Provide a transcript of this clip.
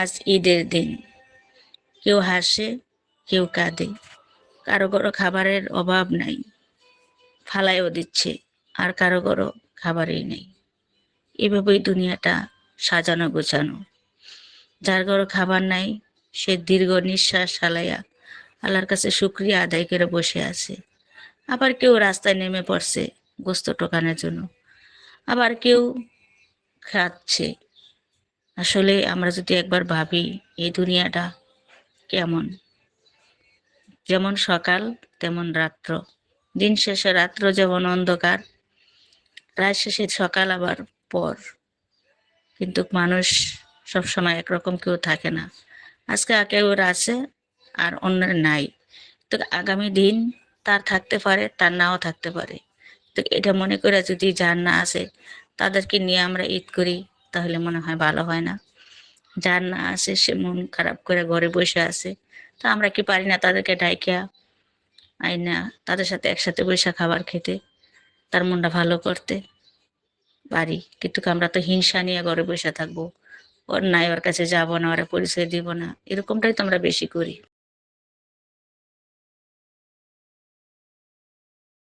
আজ ঈদের দিন, কেউ হাসে, কেউ কাঁদে, কারো কারো খাবারের অভাব নাই, ফালাইও দিচ্ছে, আর কারো কারো খাবারই নেই। এভাবেই দুনিয়াটা সাজানো গোছানো। যার ঘরে খাবার নাই, সে দীর্ঘ নিঃশ্বাস ফালাইয়া আল্লাহর কাছে শুকরিয়া আদায় করে বসে আছে। আবার কেউ রাস্তায় নেমে পড়ছে গোস্ত টোকানোর জন্য, আবার কেউ খাচ্ছে। আসলে আমরা যদি একবার ভাবি, এই দুনিয়াটা কেমন, যেমন সকাল তেমন রাত্র, দিন শেষে রাত্র যেমন অন্ধকার, রাত শেষে সকাল আবার পর। কিন্তু মানুষ সবসময় একরকম কেউ থাকে না। আজকে কেউ আছে আর অন্যের নাই, তো আগামী দিন তার থাকতে পারে, তার নাও থাকতে পারে। তো এটা মনে করে যদি যার না আসে তাদেরকে নিয়ে আমরা ঈদ করি, তাহলে মনে হয় ভালো হয় না? যার না আসে সে মন খারাপ করে ঘরে বসে আছে, তো আমরা কি পারি না তাদেরকে ডাইকা আইনা তাদের সাথে একসাথে বসে খাবার খেতে, তার মনটা ভালো করতে পারি? কিন্তু আমরা তো হিংসা নিয়ে ঘরে বসে থাকবো, ওর নাই, ওর কাছে যাবো না, ওরা পরিচয় দিব না, এরকমটাই তো আমরা বেশি করি।